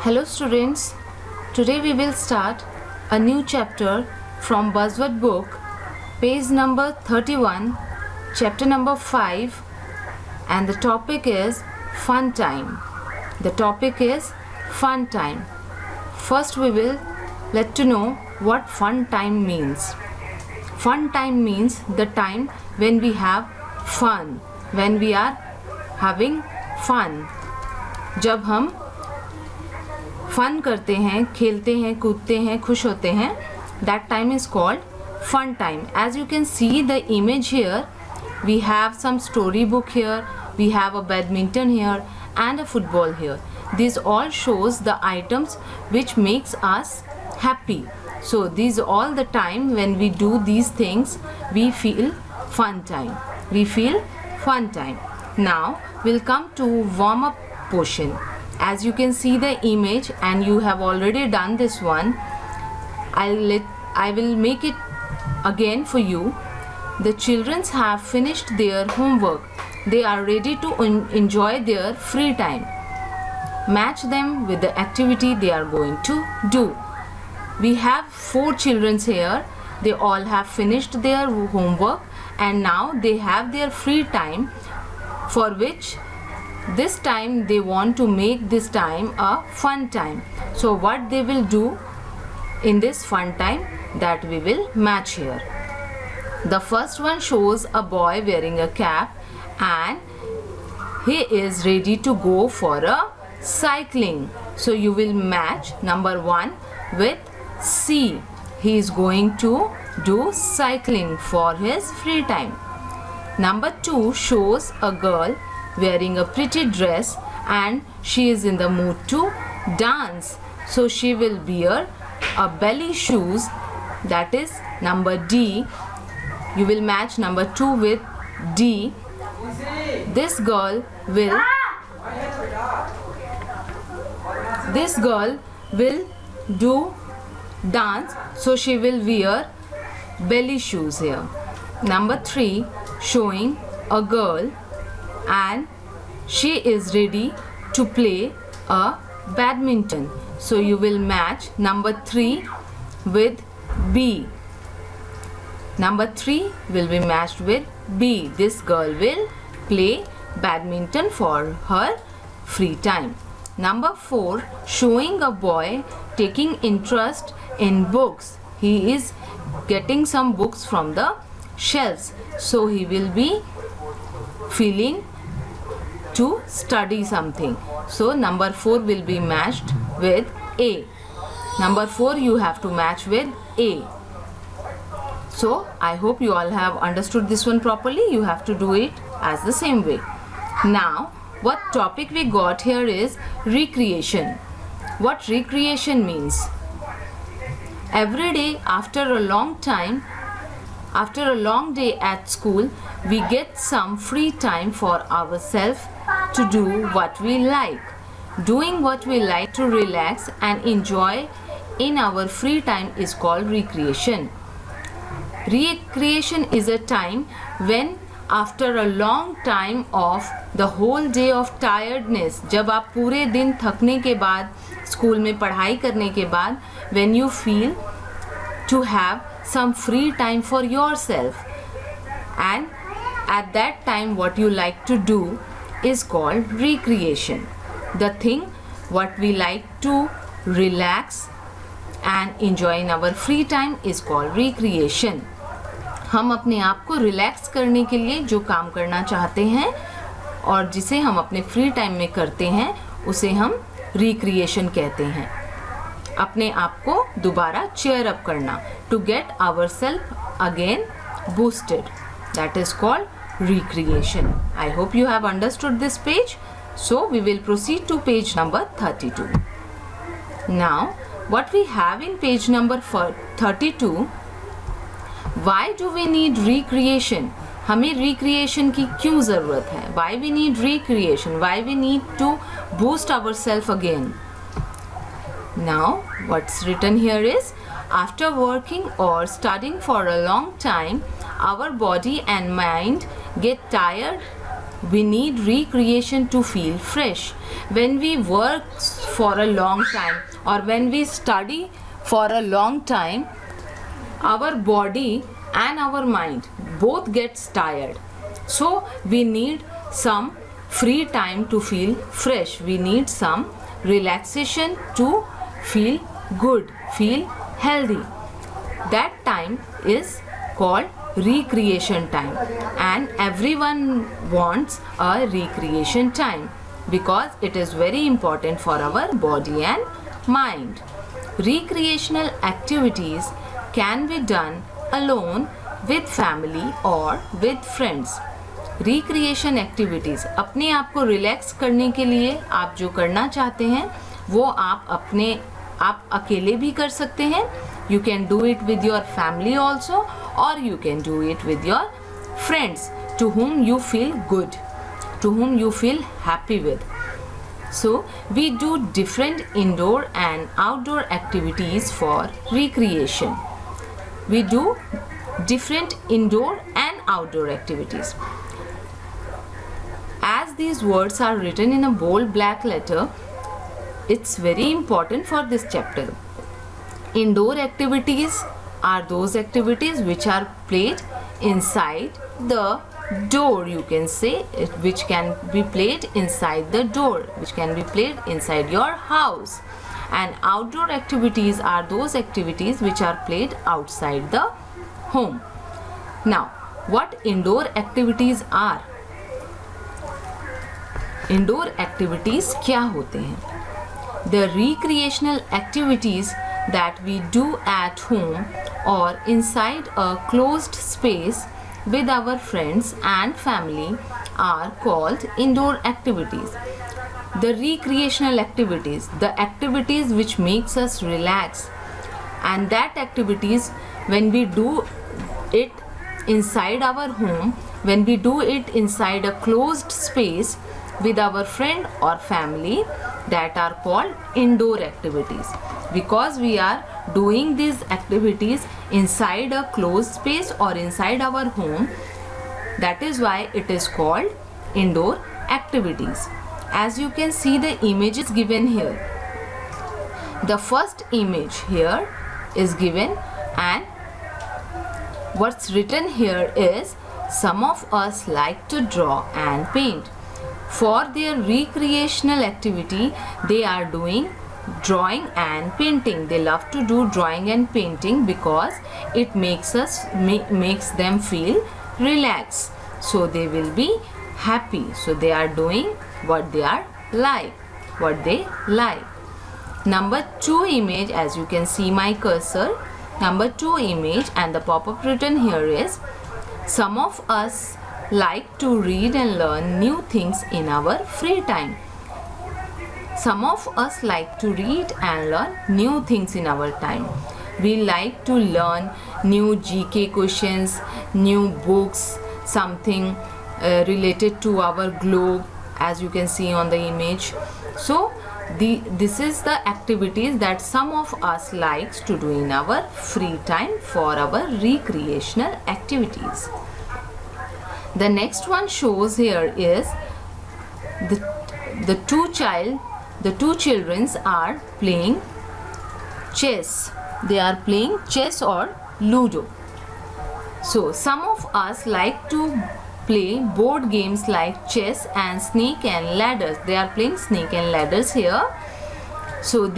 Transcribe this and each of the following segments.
Hello students, today we will start a new chapter from Buzzword book, page number 31, chapter number 5, and the topic is fun time. The topic is fun time. First we will let to know what fun time means. Fun time means the time when we have fun, when we are having fun. जब हम fun करते हैं, खेलते हैं, कूदते हैं, खुश होते हैं, that time is called fun time. As you can see the image here, we have some storybook here, we have a badminton here and a football here. These all shows the items which makes us happy. So these all the time when we do these things, we feel fun time. We feel fun time. Now we'll come to warm up portion. As you can see the image and you have already done this one, I will make it again for you. The children have finished their homework. They are ready to enjoy their free time. Match them with the activity they are going to do. We have 4 children here. They all have finished their homework and now they have their free time, for which this time they want to make this time a fun time. So what they will do in this fun time, that we will match here. The first one shows a boy wearing a cap and he is ready to go for a cycling. So you will match number 1 with C. He is going to do cycling for his free time. Number 2 shows a girl wearing a pretty dress and she is in the mood to dance. So she will wear a belly shoes, that is number D. You will match number 2 with D. This girl will do dance, so she will wear belly shoes here. Number 3 showing a girl and she is ready to play a badminton. So you will match number 3 with B. Number 3 will be matched with B. This girl will play badminton for her free time. Number 4 showing a boy taking interest in books. He is getting some books from the shelves. So he will be feeling to study something. So number 4 will be matched with A. Number 4 you have to match with A. So I hope you all have understood this one properly. You have to do it as the same way. Now what topic we got here is recreation. What recreation means? Every day after a long day at school, we get some free time for ourselves to do what we like. Doing what we like to relax and enjoy in our free time is called recreation. Recreation is a time when after a long time of the whole day of tiredness, जब आप पूरे दिन थकने के बाद, school में पढ़ाई करने के बाद, when you feel to have some free time for yourself, and at that time what you like to do is called recreation. The thing what we like to relax and enjoy in our free time is called recreation. हम अपने आप को relax करने के लिए जो काम करना चाहते हैं और जिसे हम अपने फ्री टाइम में करते हैं उसे हम रिक्रिएशन कहते हैं. अपने आप को दोबारा चेयर अप करना, to get our self again boosted, that is called recreation. I hope you have understood this page. So we will proceed to page number 32. Now what we have in page number 32, Why do we need recreation? हमें recreation की क्यों ज़रूरत है? Why we need recreation? Why we need to boost ourselves again? Now, what's written here is, after working or studying for a long time, our body and mind get tired we need recreation to feel fresh. When we work for a long time or when we study for a long time, our body and our mind both gets tired. So we need some free time to feel fresh. We need some relaxation to feel good, feel healthy. That time is called recreation time, and everyone wants a recreation time because it is very important for our body and mind. Recreational activities can be done alone, with family or with friends. Recreation activities, अपने आप को relax करने के लिए आप जो करना चाहते हैं वो आप अकेले भी कर सकते हैं. You can do it with your family also, or you can do it with your friends to whom you feel good, to whom you feel happy with. So we do different indoor and outdoor activities for recreation. We do different indoor and outdoor activities. As these words are written in a bold black letter, it's very important for this chapter. Indoor activities are those activities which are played inside the door, you can say, which can be played inside the door, which can be played inside your house. And outdoor activities are those activities which are played outside the home. Now, what indoor activities are? Indoor activities क्या होते हैं? The recreational activities that we do at home or inside a closed space with our friends and family are called indoor activities. The recreational activities, the activities which makes us relax, and that activities when we do it inside our home, when we do it inside a closed space with our friend or family, that are called indoor activities. Because we are doing these activities inside a closed space or inside our home, that is why it is called indoor activities. As you can see the images given here, the first image here is given, and what's written here is, some of us like to draw and paint. For their recreational activity, they are doing drawing and painting. They love to do drawing and painting because it makes them feel relaxed. So they will be happy. So they are doing what they like. Number 2 image, as you can see my cursor, number 2 image, and the pop-up written here is, some of us like to read and learn new things in our free time. Some of us like to read and learn new things in our time. We like to learn new GK questions, new books, something related to our globe, as you can see on the image. So this is the activities that some of us likes to do in our free time for our recreational activities. The next one shows here is the two children are playing chess. They are playing chess or Ludo. So some of us like to play board games like chess and snake and ladders. They are playing snake and ladders here. So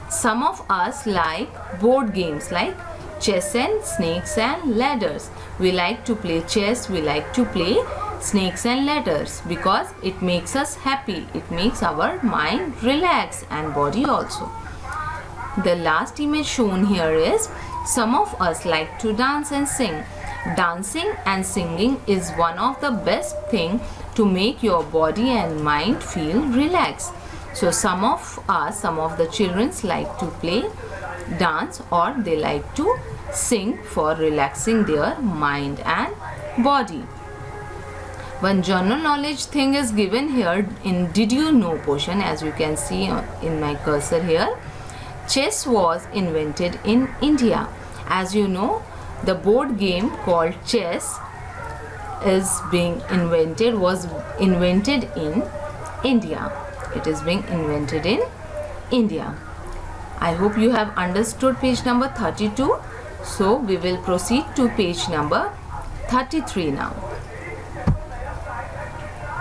some of us like board games like chess and snakes and ladders. We like to play chess, we like to play snakes and ladders because it makes us happy. It makes our mind relax and body also. The last image shown here is, some of us like to dance and sing. Dancing and singing is one of the best thing to make your body and mind feel relaxed. So some of the children like to play dance, or they like to sing for relaxing their mind and body. One general knowledge thing is given here in Did You Know portion, as you can see in my cursor here. Chess was invented in India. As you know, the board game called chess was invented in India. It is being invented in India. I hope you have understood page number 32. So we will proceed to page number 33 now.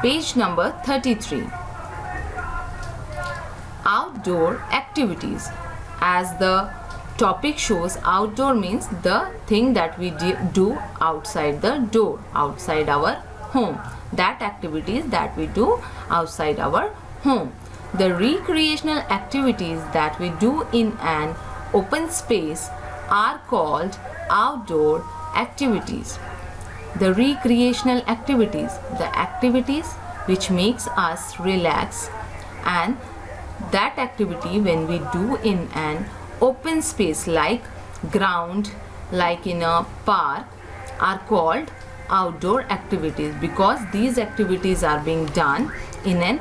Page number 33. Outdoor activities. As the topic shows, outdoor means the thing that we do outside the door, outside our home. That activities that we do outside our home. The recreational activities that we do in an open space are called outdoor activities. The recreational activities, the activities which makes us relax, and that activity when we do in an open space like ground, like in a park, are called outdoor activities, because these activities are being done in an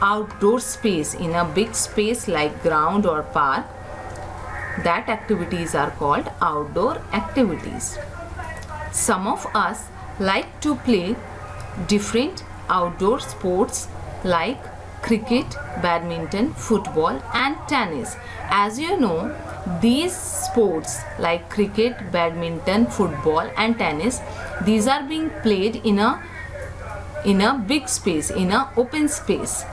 outdoor space, in a big space like ground or park. That activities are called outdoor activities. Some of us like to play different outdoor sports like cricket, badminton, football and tennis. As you know, these sports like cricket, badminton, football and tennis, these are being played in a big space, in a open space.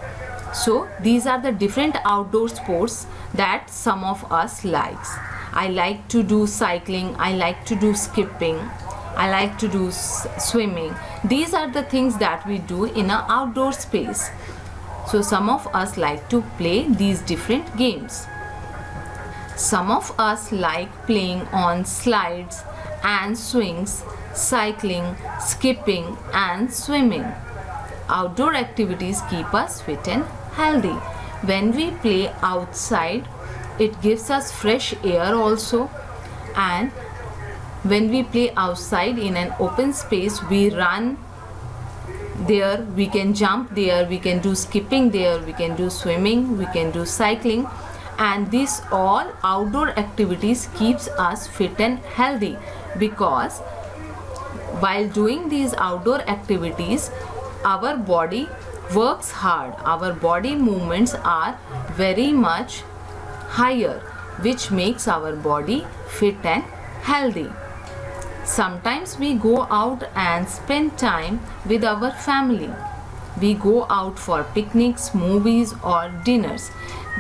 So these are the different outdoor sports that some of us likes. I like to do cycling, I like to do skipping, I like to do swimming. These are the things that we do in an outdoor space. So some of us like to play these different games. Some of us like playing on slides and swings, cycling, skipping and swimming. Outdoor activities keep us fit and healthy. When we play outside, it gives us fresh air also, and when we play outside in an open space, we run there, we can jump there, we can do skipping there, we can do swimming, we can do cycling, and these all outdoor activities keeps us fit and healthy, because while doing these outdoor activities, our body works hard, our body movements are very much higher, which makes our body fit and healthy. Sometimes we go out and spend time with our family. We go out for picnics, movies or dinners.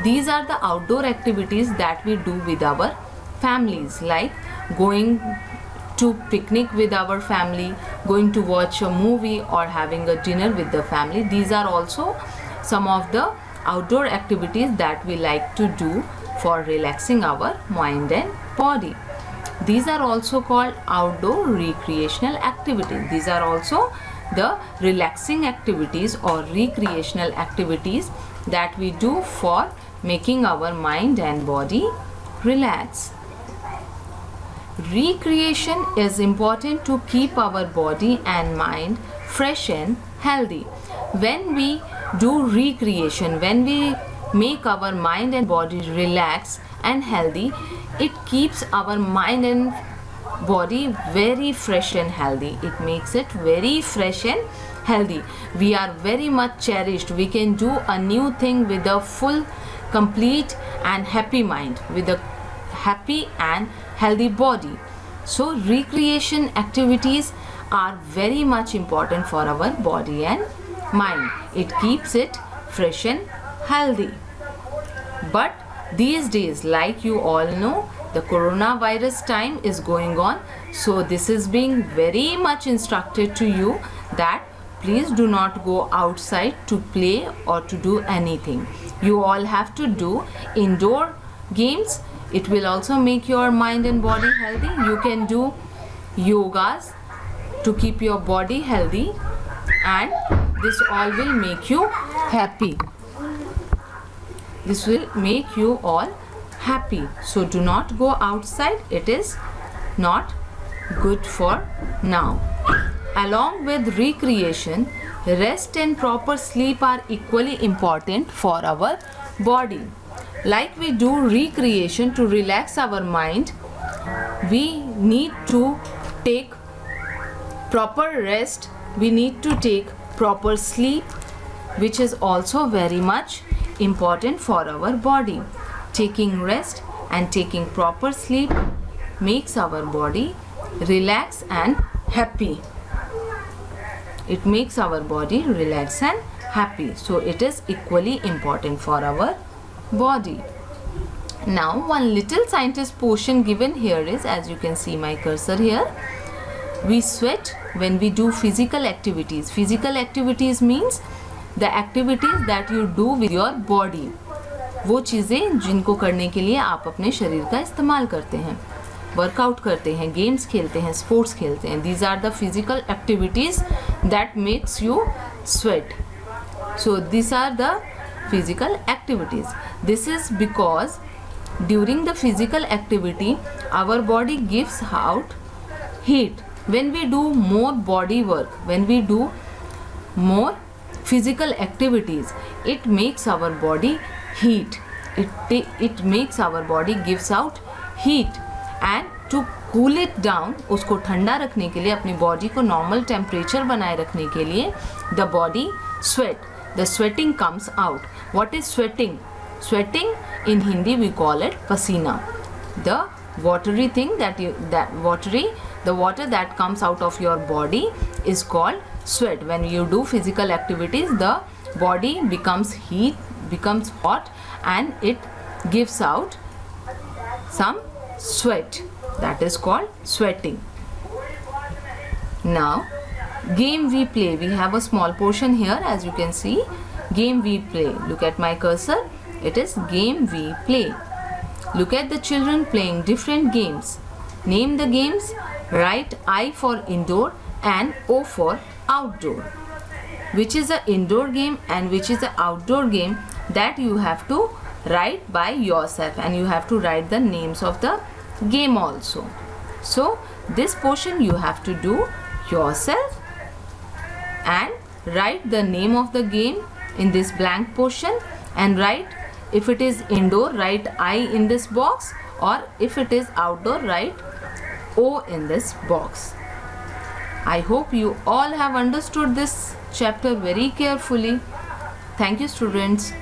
These are the outdoor activities that we do with our families, like going to picnic with our family, going to watch a movie or having a dinner with the family. These are also some of the outdoor activities that we like to do for relaxing our mind and body. These are also called outdoor recreational activities. These are also the relaxing activities or recreational activities that we do for making our mind and body relax. Recreation is important to keep our body and mind fresh and healthy. When we do recreation, when we make our mind and body relax and healthy, it keeps our mind and body very fresh and healthy. It makes it very fresh and healthy. We are very much cherished. We can do a new thing with a full, complete and happy mind, with a happy and healthy body. So recreation activities are very much important for our body and mind. It keeps it fresh and healthy. But these days, like you all know, the coronavirus time is going on. So this is being very much instructed to you that please do not go outside to play or to do anything. You all have to do indoor games. It will also make your mind and body healthy. You can do yogas to keep your body healthy, and this all will make you happy. This will make you all happy. So do not go outside. It is not good for now. Along with recreation, rest and proper sleep are equally important for our body. Like we do recreation to relax our mind, we need to take proper rest we need to take proper sleep, which is also very much important for our body. Taking rest and taking proper sleep makes our body relax and happy. It makes our body relax and happy. So it is equally important for our body. Now one little scientist portion given here is, as you can see my cursor here, we sweat when we do physical activities. Physical activities means the activities that you do with your body. वो चीज़ें जिनको करने के लिए आप अपने शरीर का इस्तेमाल करते हैं, वर्कआउट करते हैं, गेम्स खेलते हैं, स्पोर्ट्स खेलते हैं. These are the physical activities that makes you sweat. So these are the physical activities. This is because during the physical activity our body gives out heat. When we do more body work, when we do more physical activities, it makes our body heat. It makes our body gives out heat, and to cool it down, उसको ठंडा रखने के लिए, अपनी body को normal temperature बनाए रखने के लिए, the body sweat. The sweating comes out. What is sweating? Sweating in Hindi we call it pasina. The watery thing the water that comes out of your body is called sweat. When you do physical activities, the body becomes hot, and it gives out some sweat. That is called sweating. Now game we play. We have a small portion here, as you can see. Game we play. Look at my cursor. It is game we play. Look at the children playing different games. Name the games. Write I for indoor and O for outdoor. Which is an indoor game and which is an outdoor game, that you have to write by yourself, and you have to write the names of the game also. So this portion you have to do yourself and write the name of the game in this blank portion, and write, if it is indoor, write I in this box, or if it is outdoor, write O in this box. I hope you all have understood this chapter very carefully. Thank you, students.